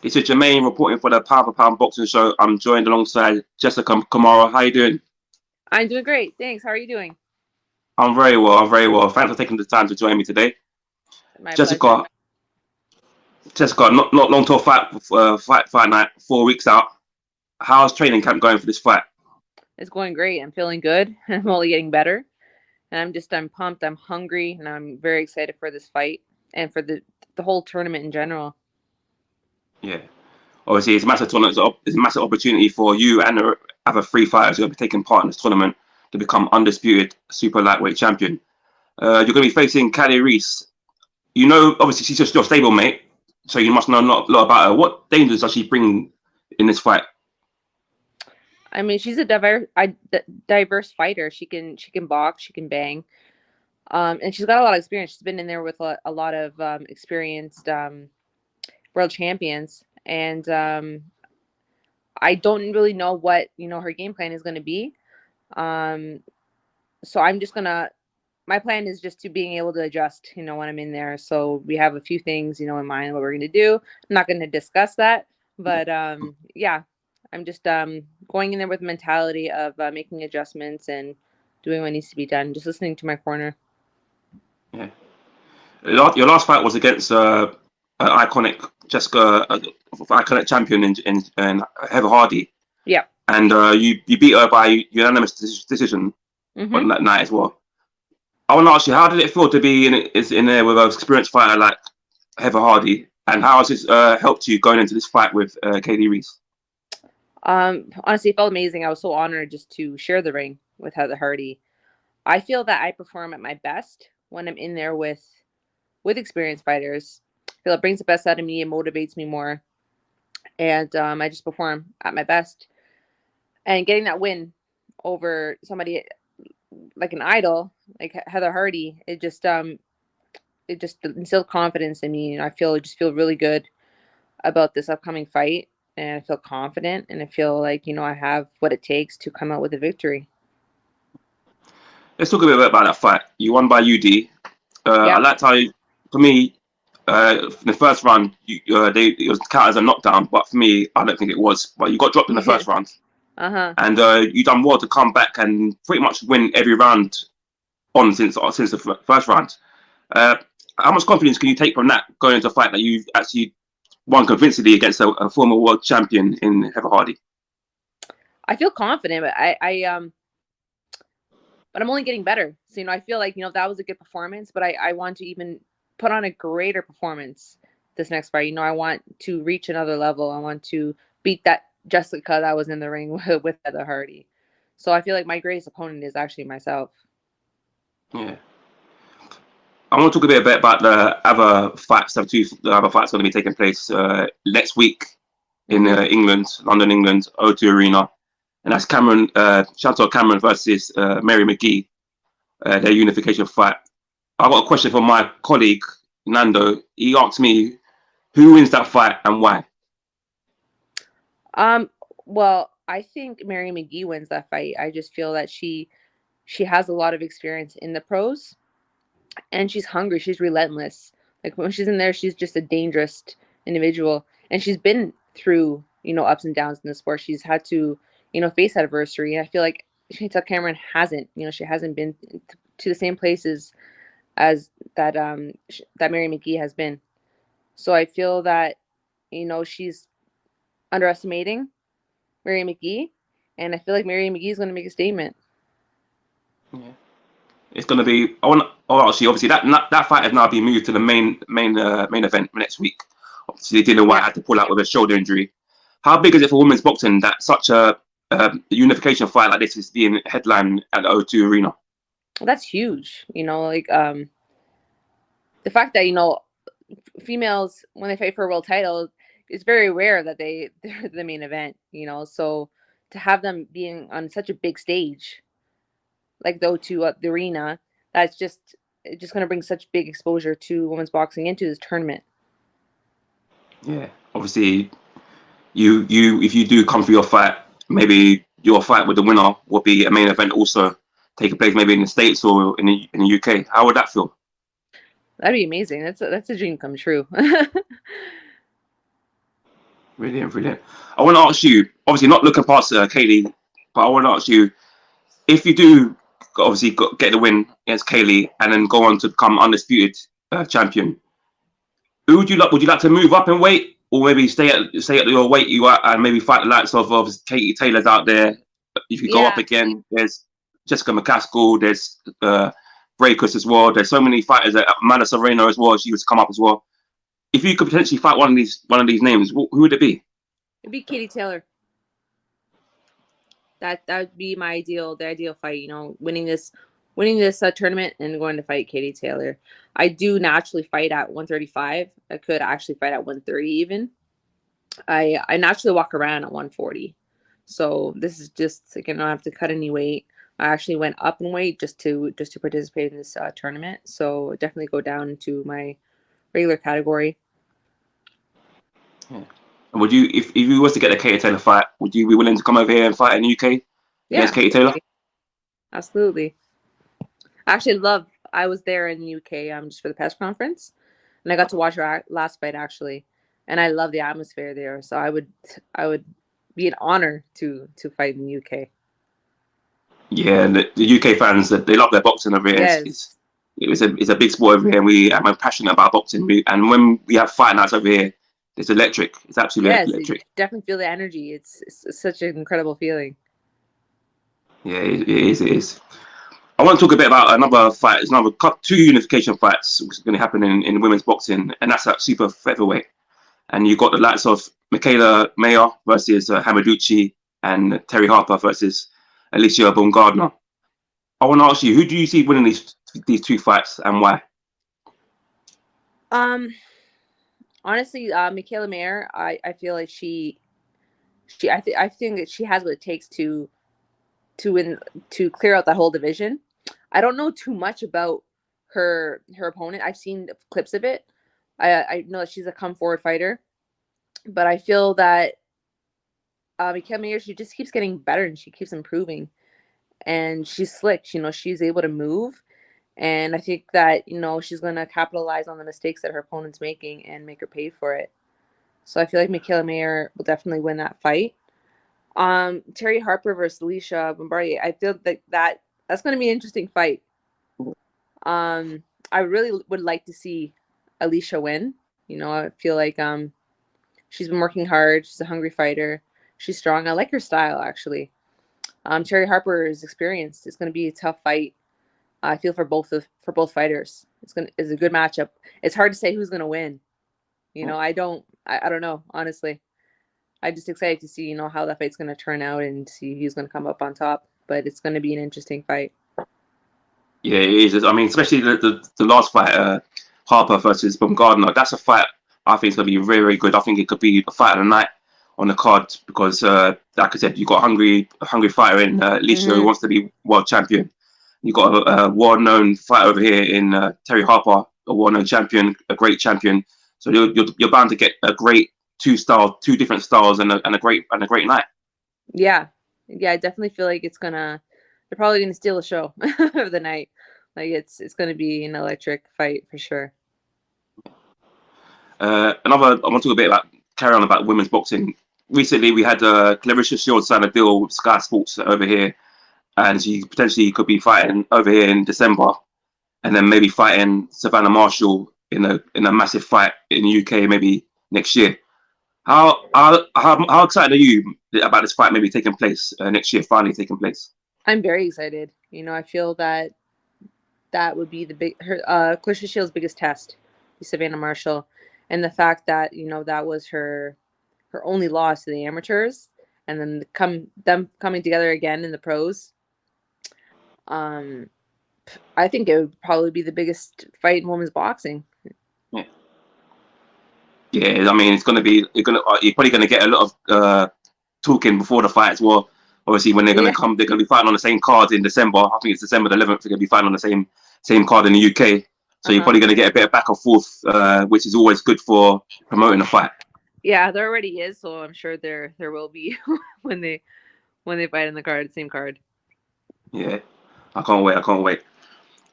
This is Jermaine reporting for the Pound for Pound Boxing Show. I'm joined alongside Jessica Camara. How you doing? I'm doing great. Thanks. How are you doing? I'm very well. I'm very well. Thanks for taking the time to join me today, My pleasure. Jessica. Jessica, not long till fight night. 4 weeks out. How's training camp going for this fight? It's going great. I'm feeling good. I'm only getting better. And I'm pumped. I'm hungry and I'm very excited for this fight and for the whole tournament in general. Yeah, obviously it's a massive tournament. It's a massive opportunity for you and the other three fighters who will be taking part in this tournament to become undisputed super lightweight champion. You're going to be facing Callie Reis. You know, obviously she's just your stablemate, so you must know a lot about her. What dangers does she bring in this fight? I mean, she's a diverse fighter. She can box, she can bang. And she's got a lot of experience. She's been in there with a lot of experienced world champions and I don't really know what, her game plan is going to be. Um so I'm just going to my plan is just to being able to adjust, when I'm in there. So we have a few things, in mind what we're going to do. I'm not going to discuss that, but yeah, I'm just going in there with mentality of making adjustments and doing what needs to be done. Just listening to my corner. Yeah. Your last fight was against an iconic Jessica, iconic champion in Heather Hardy, Yeah. and you beat her by unanimous decision on Mhm. that night as well. I want to ask you, how did it feel to be in there with an experienced fighter like Heather Hardy, and how has this helped you going into this fight with Katie Reese? Honestly, it felt amazing. I was so honored just to share the ring with Heather Hardy. I feel that I perform at my best when I'm in there with experienced fighters. I feel it brings the best out of me. It motivates me more, and I just perform at my best. And getting that win over somebody like an idol like Heather Hardy, it just instilled confidence in me, and I feel really good about this upcoming fight, and I feel confident, and I feel like I have what it takes to come out with a victory. Let's talk a bit about that fight. You won by UD. I Yeah. liked how, for me, in the first round, it was counted as a knockdown, but for me, I don't think it was. But you got dropped in the first round, Uh-huh. and you done well to come back and pretty much win every round on since the first round. Uh, how much confidence can you take from that going into a fight that you've actually won convincingly against a former world champion in Heather Hardy? I feel confident, but I'm only getting better. So I feel like that was a good performance, but I want to even put on a greater performance this next fight. I want to reach another level. I want to beat that Jessica that was in the ring with Heather Hardy. So I feel like my greatest opponent is actually myself. Yeah. I want to talk a bit about the other fights. The other fights going to be taking place next week in Hmm. England, London, England, O2 Arena, and that's Cameron, Chantal Cameron versus Mary Mcgee, their unification fight. I got a question from my colleague Nando. He asked me who wins that fight and why. Um, well, I think Mary McGee wins that fight. I just feel that she has a lot of experience in the pros, and she's hungry. She's relentless. Like when she's in there, she's just a dangerous individual, and she's been through ups and downs in the sport. She's had to face adversity, and I feel like Chantel Cameron hasn't. She hasn't been to the same places as that Mary McGee has been. So I feel that she's underestimating Mary McGee, and I feel like Mary McGee is going to make a statement. Yeah. It's going to be. I want. Oh, actually, obviously that fight has now been moved to the main event next week. Obviously, Dylan White Yeah, had to pull out with a shoulder injury. How big is it for women's boxing that such a unification fight like this is being headlined at the O2 Arena? that's huge. Like the fact that females when they fight for a world title, it's very rare that they're the main event. So to have them being on such a big stage like the arena, that's just going to bring such big exposure to women's boxing into this tournament. Yeah, obviously, you if you do come for your fight, maybe your fight with the winner will be a main event also taking place maybe in the States or in the UK. How would that feel? That'd be amazing. That's a dream come true. Brilliant, brilliant. I want to ask you, obviously not looking past Kaylee, but I want to ask you if you do obviously get the win against Kaylee and then go on to become undisputed champion. Who would you like? Would you like to move up in weight, or maybe stay at your weight you are, and maybe fight the likes of Katie Taylor's out there? If you go up Yeah. again, there's Jessica McCaskill, there's Breakers as well. There's so many fighters. Amanda Serrano as well. She was to come up as well. If you could potentially fight one of these names, who would it be? It'd be Katie Taylor. That would be the ideal fight. You know, winning this tournament and going to fight Katie Taylor. I do naturally fight at 135. I could actually fight at 130 even. I naturally walk around at 140. So this is just like, I don't have to cut any weight. I actually went up in weight just to participate in this tournament. So definitely go down into my regular category. Yeah. And would you, if you was to get the Katie Taylor fight, would you be willing to come over here and fight in the UK against Katie Taylor? Absolutely. I was there in the UK just for the press conference, and I got to watch her last fight actually, and I love the atmosphere there. So I would be an honor to fight in the UK. Yeah, and the UK fans, they love their boxing over here. Yes. It's a big sport over here, and I'm passionate about boxing. And when we have fight nights over here, it's electric. It's absolutely electric. You definitely feel the energy. It's such an incredible feeling. Yeah, it is. I want to talk a bit about another fight. There's another two unification fights which is going to happen in women's boxing, and that's at super featherweight. And you've got the likes of Michaela Mayer versus Hamaduchi, and Terry Harper versus Alicia Baumgardner. I want to ask you, who do you see winning these two fights and why? Honestly, Michaela Mayer, I feel like I think that she has what it takes to win, to clear out that whole division. I don't know too much about her opponent. I've seen clips of it. I know that she's a come forward fighter, but I feel that Michaela Mayer, she just keeps getting better and she keeps improving, and she's slick. You know, she's able to move. And I think that, you know, she's going to capitalize on the mistakes that her opponent's making and make her pay for it. So I feel like Michaela Mayer will definitely win that fight. Terry Harper versus Alicia Bombardier. I feel like that's going to be an interesting fight. I really would like to see Alicia win. You know, I feel like she's been working hard. She's a hungry fighter. She's strong. I like her style, actually. Terry Harper is experienced. It's going to be a tough fight. I feel for both fighters. It's a good matchup. It's hard to say who's gonna win. You know, I don't know, honestly. I'm just excited to see, you know, how that fight's gonna turn out and see who's gonna come up on top. But it's gonna be an interesting fight. Yeah, it is. I mean, especially the last fight, Harper versus Baumgardner. That's a fight I think is gonna be very, very good. I think it could be the fight of the night on the card because, like I said, you got a hungry fighter in Alicia who wants to be world champion. You got a well-known fighter over here in Terry Harper, a well-known champion, a great champion. So you're bound to get a great two different styles, and a great night. Yeah, I definitely feel like they're probably gonna steal the show of the night. Like it's gonna be an electric fight for sure. I want to talk a bit carry on about women's boxing. Recently, we had Clarissa Shields sign a deal with Sky Sports over here, and she potentially could be fighting over here in December, and then maybe fighting Savannah Marshall in a massive fight in the UK maybe next year. How excited are you about this fight maybe taking place next year, finally taking place? I'm very excited. You know, I feel that would be Clarissa Shields' biggest test, Savannah Marshall, and the fact that, you know, that was her only loss to the amateurs, and then them coming together again in the pros. I think it would probably be the biggest fight in women's boxing. Yeah, I mean, you're probably gonna get a lot of talking before the fight as well. Obviously, when they're gonna come, they're gonna be fighting on the same card in December. I think it's December the 11th. They're gonna be fighting on the same card in the UK. So you're probably gonna get a bit of back and forth, which is always good for promoting the fight. Yeah, there already is, so I'm sure there will be when they fight in the same card. Yeah, I can't wait.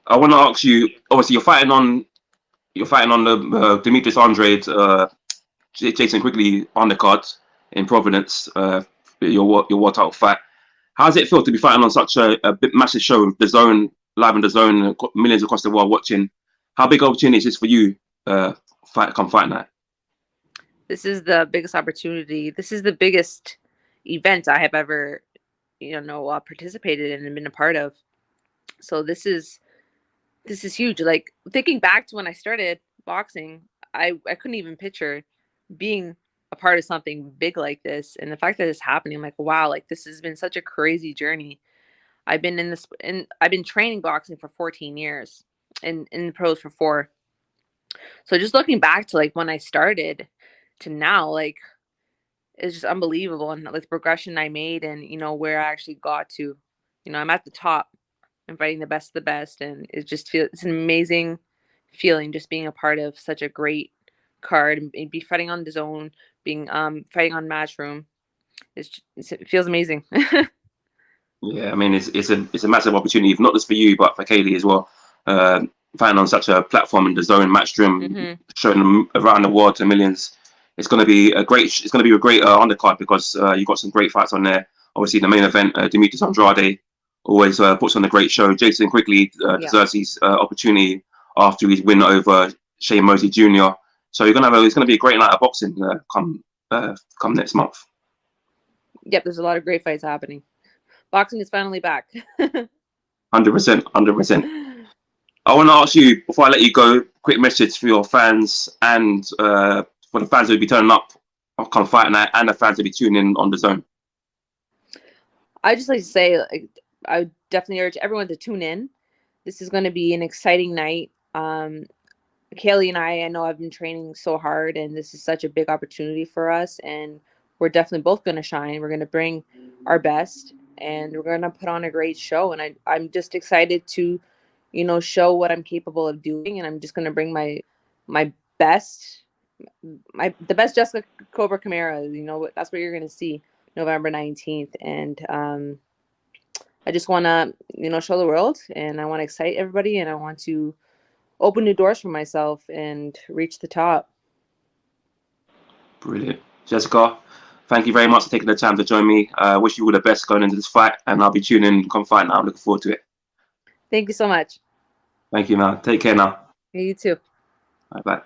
I want to ask you. Obviously, you're fighting on the Demetrius Andrade Jason Quigley undercard in Providence, your world title fight. How does it feel to be fighting on such a massive show with the Zone, live in the Zone, millions across the world watching? How big opportunity is this for you, fight night? This is the biggest opportunity. This is the biggest event I have ever, participated in and been a part of. So this is huge. Like, thinking back to when I started boxing, I couldn't even picture being a part of something big like this. And the fact that it's happening, I'm like, wow, like this has been such a crazy journey. I've been training boxing for 14 years and in the pros for 4. So just looking back to like when I started to now, like it's just unbelievable. And like the progression I made and, where I actually got to, I'm at the top. I'm fighting the best of the best. And it's an amazing feeling just being a part of such a great card and be fighting on the Zone, being fighting on Matchroom. It feels amazing. Yeah, I mean it's a massive opportunity, not just for you but for Kaylee as well. Fighting on such a platform in the Zone, Matchroom, showing them around the world to millions. It's going to be a great undercard because you got some great fights on there. Obviously, the main event, Demetrius Andrade, always puts on a great show. Jason Quigley deserves his opportunity after his win over Shane Mosley Jr. So it's going to be a great night of boxing come next month. Yep, there's a lot of great fights happening. Boxing is finally back. 100%, 100%. I want to ask you, before I let you go, quick message for your fans and for the fans who will be turning up come fight night and the fans who will be tuning in on the Zone. I just like to say, I would definitely urge everyone to tune in. This is going to be an exciting night. Kaylee and I know I've been training so hard, and this is such a big opportunity for us. And we're definitely both going to shine. We're going to bring our best, and we're going to put on a great show. And I'm just excited to, show what I'm capable of doing. And I'm just going to bring the best Jessica Cobra Camara. That's what you're going to see November 19th. And I just want to, show the world, and I want to excite everybody, and I want to open new doors for myself and reach the top. Brilliant. Jessica, thank you very much for taking the time to join me. I wish you all the best going into this fight, and I'll be tuning in come fight now. I'm looking forward to it. Thank you so much. Thank you, man. Take care now. Yeah, you too. Bye-bye.